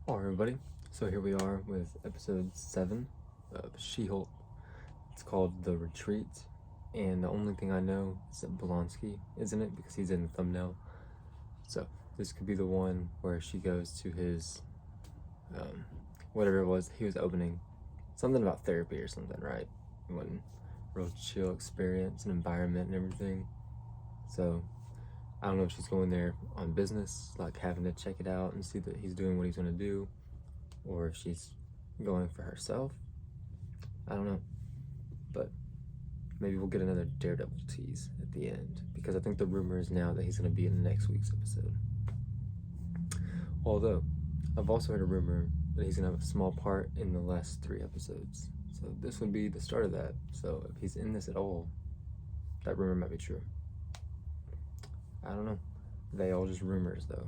Hello everybody, so here we are with episode 7 of She-Hulk. It's called The Retreat, and the only thing I know is that Blonsky is in it because he's in the thumbnail. So this could be the one where she goes to his, whatever it was he was opening. Something about therapy or something, right? One real chill experience and environment and everything. So I don't know if she's going there on business, like having to check it out and see that he's doing what he's gonna do, or if she's going for herself. I don't know, but maybe we'll get another Daredevil tease at the end, because I think the rumor is now that he's gonna be in next week's episode. Although, I've also heard a rumor that he's gonna have a small part in the last 3 episodes. So this would be the start of that. So if he's in this at all, that rumor might be true. I don't know. They all just rumors though.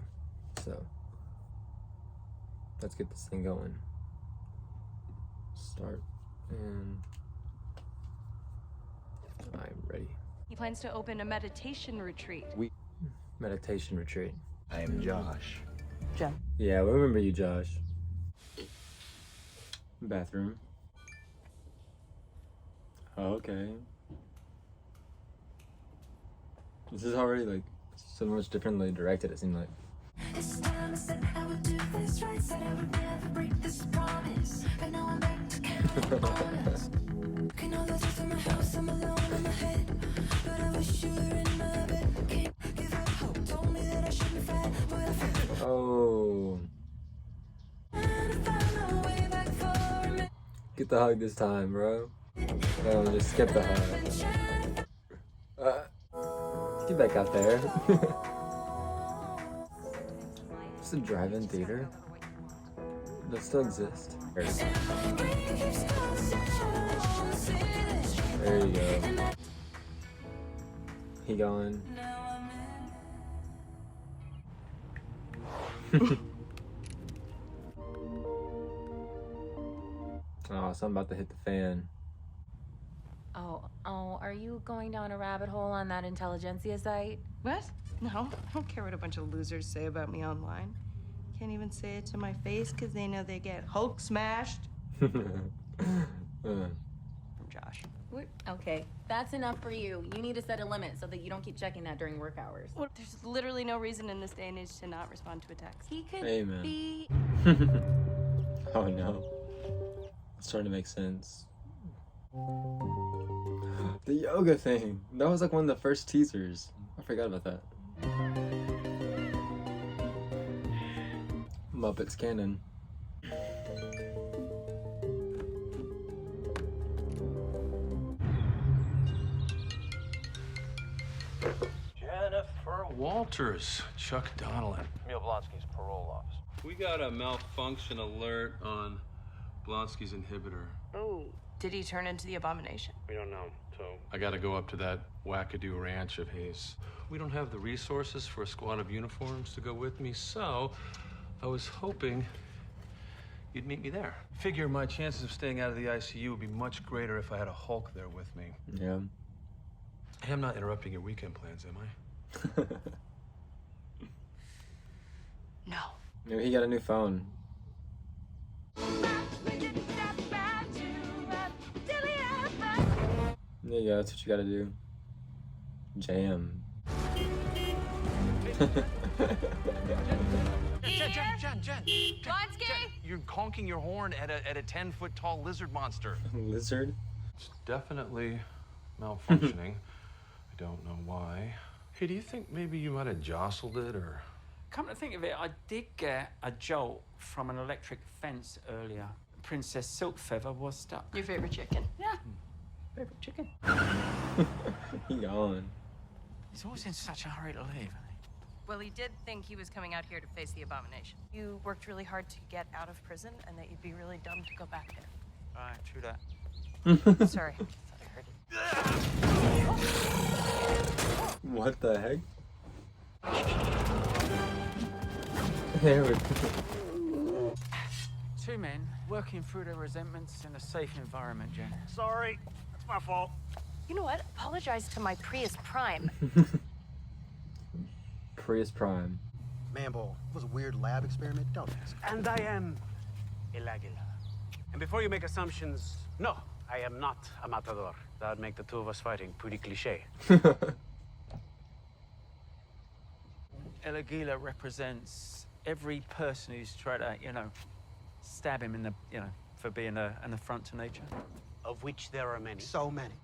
So let's get this thing going. Start, and I'm ready. He plans to open a meditation retreat. Meditation retreat. I am Josh. Jen. Yeah, we remember you, Josh. Bathroom. Okay. This is already like so much differently directed, it seemed like. This time I said I would do this right, said I would never break this promise. But now I'm back to getting honest. Can all the things in my house, I'm alone in my head. But I wish you were in my bed. Can't give up hope, told me that I shouldn't fight, but I feel Oh. trying to find my way back for a minute. Get the hug this time, bro. No, just skip the hug. Get back out there. It's a drive-in theater. Does it still exist? There you go. He gone. Oh, something about to hit the fan. Oh, are you going down a rabbit hole on that intelligentsia site? What? No, I don't care what a bunch of losers say about me online. Can't even say it to my face because they know they get Hulk smashed. From Josh. Okay, that's enough for you. You need to set a limit so that you don't keep checking that during work hours. Well, there's literally no reason in this day and age to not respond to a text. He could Amen. be... Oh no. It's starting to make sense. The yoga thing. That was like one of the first teasers. I forgot about that. Muppets canon. Jennifer Walters, Chuck Donnellan. Emil Blonsky's parole office. We got a malfunction alert on Blonsky's inhibitor. Oh, did he turn into the abomination? We don't know, so I gotta go up to that wackadoo ranch of his. We don't have the resources for a squad of uniforms to go with me, so I was hoping you'd meet me there. Figure my chances of staying out of the ICU would be much greater if I had a Hulk there with me. Yeah. Hey, I'm not interrupting your weekend plans, am I? No. Maybe he got a new phone. There you go, that's what you gotta do. Jam. Jen, you're honking your horn at a 10-foot tall lizard monster. Lizard? It's definitely malfunctioning. I don't know why. Hey, do you think maybe you might have jostled it, or? Come to think of it, I did get a jolt from an electric fence earlier. Princess Silkfeather was stuck. Your favorite chicken? Yeah, favorite chicken. He gone. He's always in such a hurry to leave. Well, he did think he was coming out here to face the abomination. You worked really hard to get out of prison, and that you'd be really dumb to go back there. All right, true that. Sorry, I thought I heard it. What the heck? There we go. 2 men working through their resentments in a safe environment, Jen. sorry. That's my fault. You know what? Apologize to my Prius Prime. Prius Prime. Man Bull, it was a weird lab experiment. Don't ask. And I am El Águila. And before you make assumptions, no, I am not a matador. That would make the two of us fighting pretty cliche. El Águila represents every person who's tried to, stab him in the, for being an affront to nature. Of which there are many. So many.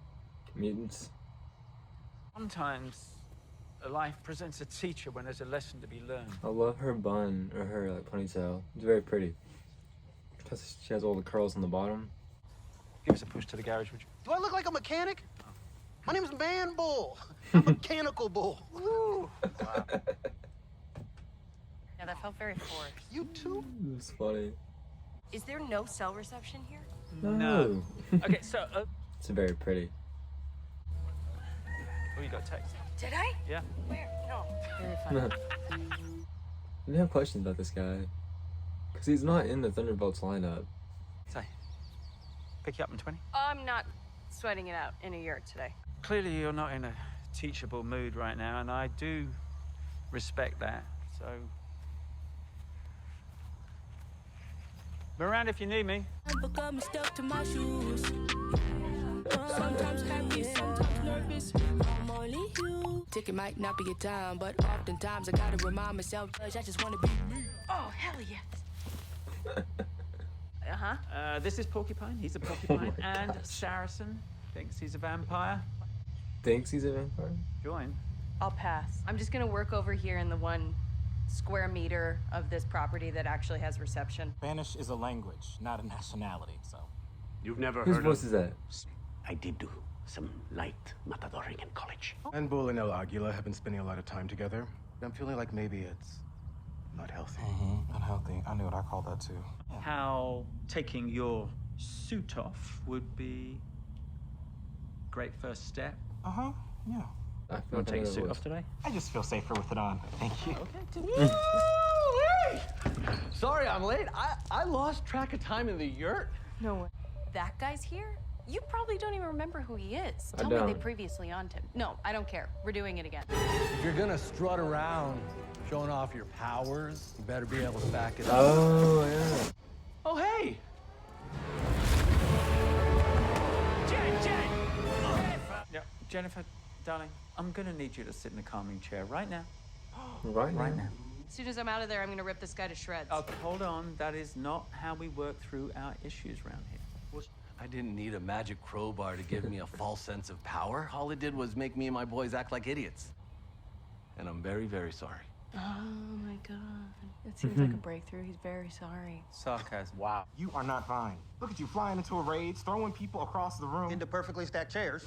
Mutants. Sometimes a life presents a teacher when there's a lesson to be learned. I love her bun, or her like ponytail. It's very pretty. Because she has all the curls on the bottom. Give us a push to the garage, would you? Do I look like a mechanic? My name's Man Bull. I'm Mechanical Bull. Woo! Yeah, that felt very forced. You too? It was funny. Is there no cell reception here? No. Okay, so... It's very pretty. Oh, you got a text? Did I? Yeah. Where? No. Very funny. I didn't have questions about this guy. Because he's not in the Thunderbolts lineup. Say, pick you up in 20? I'm not sweating it out in a yurt today. Clearly you're not in a teachable mood right now, and I do respect that, so... Be around if you need me. Got me stuck to my shoes. Sometimes happy, sometimes nervous. I'm only you. Ticket might not be a time, but oftentimes I gotta remind myself, I just wanna be me. Oh, hell yes. This is Porcupine. He's a porcupine. And Saracen thinks he's a vampire. Thinks he's a vampire? Join. I'll pass. I'm just gonna work over here in the 1 square meter of this property that actually has reception. Spanish is a language, not a nationality, so. You've never Whose heard voice of... is that? I did do some light matadoring in college. And Bull and El Águila have been spending a lot of time together. I'm feeling like maybe it's not healthy. Unhealthy. I knew what I called that too. How taking your suit off would be a great first step. Yeah. I feel Want to take like your I suit was. off today? I just feel safer with it on. Thank you. Sorry I'm late. I lost track of time in the yurt. No way. That guy's here? You probably don't even remember who he is. I Tell me they don't. previously on him. No, I don't care. We're doing it again. If you're gonna strut around showing off your powers, you better be able to back it up. Oh, yeah. Oh, hey! Yeah, Jennifer, darling, I'm gonna need you to sit in the calming chair right now. Right now. As soon as I'm out of there, I'm gonna rip this guy to shreds. Oh, hold on. That is not how we work through our issues around here. I didn't need a magic crowbar to give me a false sense of power. All it did was make me and my boys act like idiots. And I'm very, very sorry. Oh my god. It seems like a breakthrough. He's very sorry. Sarcasm. Wow. You are not fine. Look at you flying into a rage, throwing people across the room. Into perfectly stacked chairs.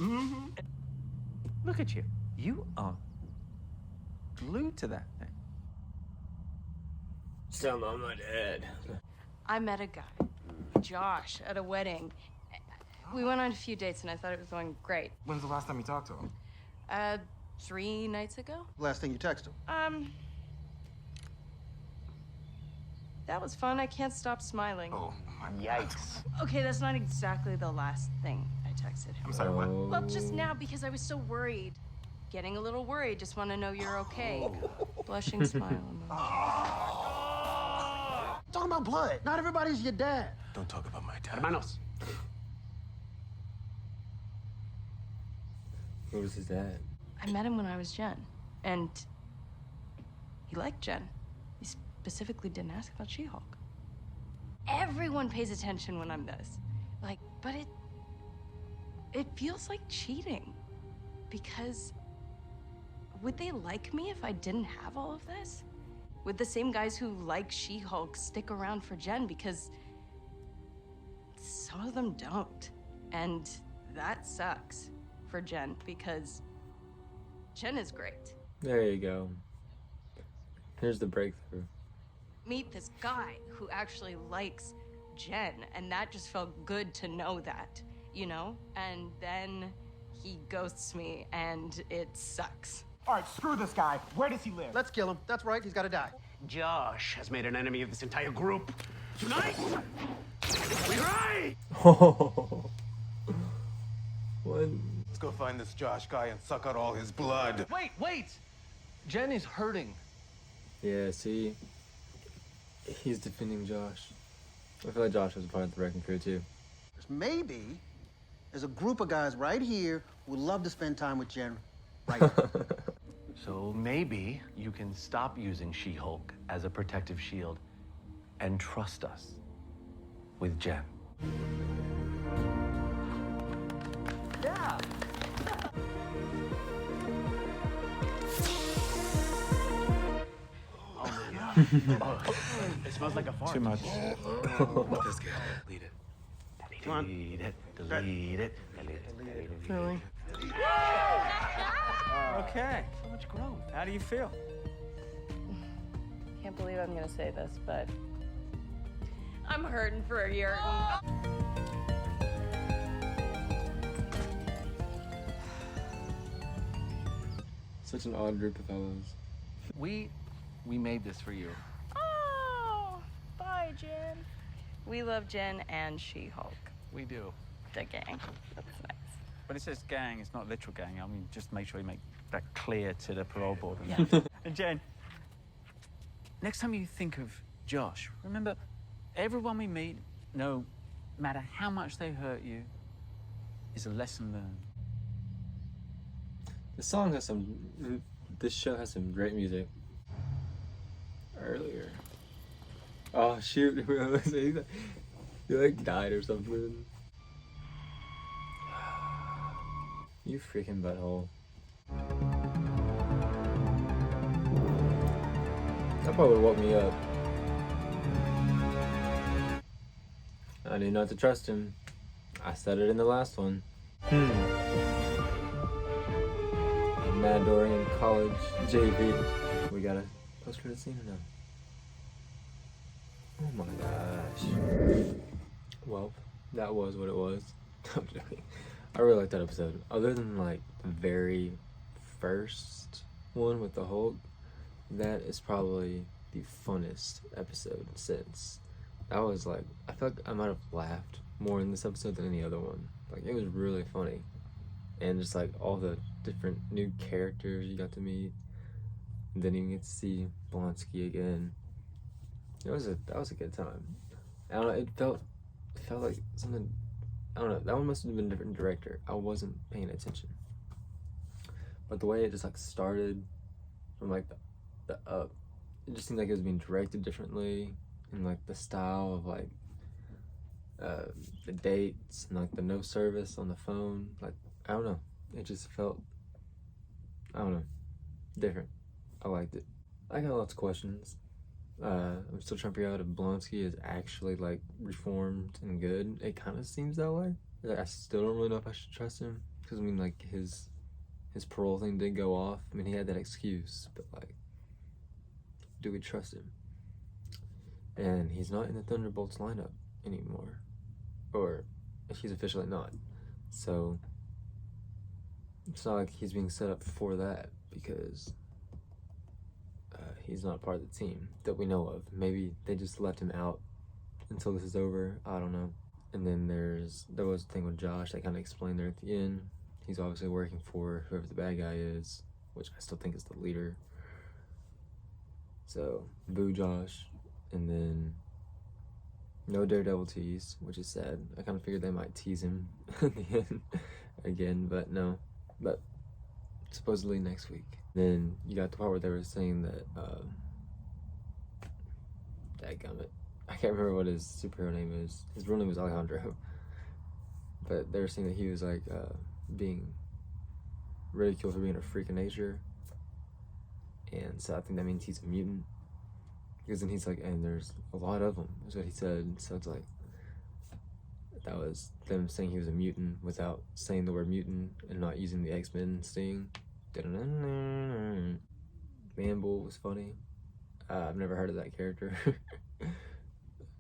Look at you. You are glued to that thing. Still on my dad. I met a guy, Josh, at a wedding. We went on a few dates and I thought it was going great. When's the last time you talked to him? 3 nights ago? Last thing you texted him. That was fun. I can't stop smiling. Oh, my Yikes. Okay, that's not exactly the last thing I texted him. I'm sorry, what? Well, just now because I was so worried. Getting a little worried. Just want to know you're okay. Blushing smile emoji. Talking about blood. Not everybody's your dad. Don't talk about my dad. Hermanos. Who was his dad? I met him when I was Jen, and he liked Jen. He specifically didn't ask about She-Hulk. Everyone pays attention when I'm this. But it feels like cheating. Because would they like me if I didn't have all of this? Would the same guys who like She-Hulk stick around for Jen? Because some of them don't. And that sucks for Jen, because Jen is great. There you go. Here's the breakthrough. Meet this guy who actually likes Jen, and that just felt good to know that, you know? And then he ghosts me, and it sucks. All right, screw this guy. Where does he live? Let's kill him. That's right. He's got to die. Josh has made an enemy of this entire group. Tonight, we ride! What? Let's go find this Josh guy and suck out all his blood. Wait! Jen is hurting. Yeah, see, he's defending Josh. I feel like Josh was part of the wrecking crew too. Maybe there's a group of guys right here who would love to spend time with Jen right now. So maybe you can stop using She-Hulk as a protective shield and trust us with Jen. Yeah. It smells like a fart. Too much. That's good. Delete it. Come on. Delete it. Delete it. Delete it. Really? Okay. So much growth. How do you feel? Can't believe I'm gonna say this, but I'm hurting for a year. Such an odd group of fellows. We made this for you. Oh, bye, Jen. We love Jen and She-Hulk, We do. the gang. That's nice. When it says gang, it's not literal gang. I mean, just make sure you make that clear to the parole board. Yeah. And Jen, next time you think of Josh, remember, everyone we meet, no matter how much they hurt you, is a lesson learned. The song has some. This show has some great music. Earlier. Oh shoot! He like died or something. You freaking butthole. That probably would woke me up. I knew not to trust him. I said it in the last one. Mad Dorian College JV. We got a post-credit scene or no? Oh my gosh. Well, that was what it was. I'm joking. I really liked that episode. Other than like the very first one with the Hulk, that is probably the funnest episode since. That was like, I feel like I might have laughed more in this episode than any other one. Like, it was really funny. And just like all the different new characters you got to meet. And then you get to see Blonsky again. That was a good time. I don't know, it felt like something, I don't know, that one must have been a different director. I wasn't paying attention. But the way it just like started from like the up, it just seemed like it was being directed differently, and like the style of like the dates and like the no service on the phone. Like, I don't know, it just felt, I don't know, different. I liked it. I got lots of questions. I'm still trying to figure out if Blonsky is actually like reformed and good. It kind of seems that way. Like, I still don't really know if I should trust him, because I mean, like his parole thing did go off. I mean, he had that excuse, but like, do we trust him? And he's not in the Thunderbolts lineup anymore, or he's officially not. So it's not like he's being set up for that, because he's not part of the team that we know of. Maybe they just left him out until this is over. I don't know. And then there was a thing with Josh that kind of explained there at the end. He's obviously working for whoever the bad guy is, which I still think is the leader. So, boo Josh. And then no Daredevil tease, which is sad. I kind of figured they might tease him at the end again, but no. But supposedly next week. Then you got the part where they were saying that, dadgummit, I can't remember what his superhero name is. His real name is Alejandro. But they were saying that he was like being ridiculed for being a freak of nature. And so I think that means he's a mutant. Because then he's like, and there's a lot of them, is what he said. So it's like, that was them saying he was a mutant without saying the word mutant and not using the X-Men sting. Man Bull was funny. I've never heard of that character.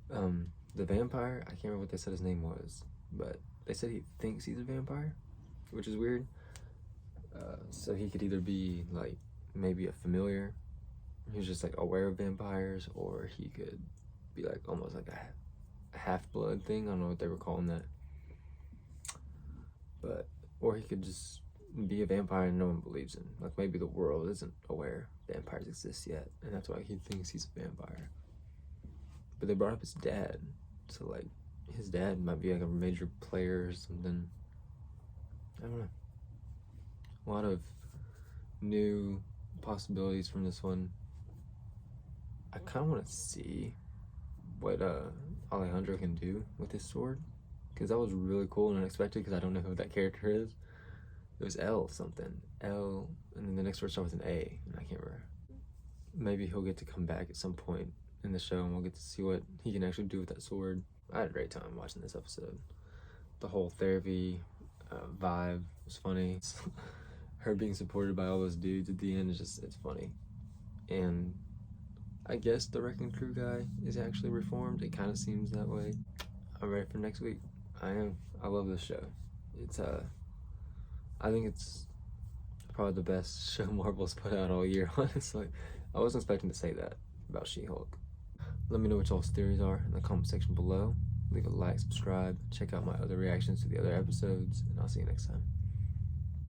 The vampire, I can't remember what they said his name was, but they said he thinks he's a vampire, which is weird. So he could either be like maybe a familiar, who's just like aware of vampires, or he could be like almost like a half-blood thing. I don't know what they were calling that. But, or he could just be a vampire and no one believes him. Like, maybe the world isn't aware, vampires exist yet, and that's why he thinks he's a vampire. But they brought up his dad, so like his dad might be like a major player or something. I don't know. A lot of new possibilities from this one. I kind of want to see what Alejandro can do with his sword, because that was really cool and unexpected, because I don't know who that character is. It was L something. L, and then the next word starts with an A, and I can't remember. Maybe he'll get to come back at some point in the show, and we'll get to see what he can actually do with that sword. I had a great time watching this episode. The whole therapy vibe was funny. Her being supported by all those dudes at the end is just, it's funny. And I guess the Wrecking Crew guy is actually reformed. It kind of seems that way. I'm ready for next week. I am. I love this show. It's I think it's probably the best show Marvel's put out all year, honestly. I wasn't expecting to say that about She-Hulk. Let me know what y'all's theories are in the comment section below. Leave a like, subscribe, check out my other reactions to the other episodes, and I'll see you next time.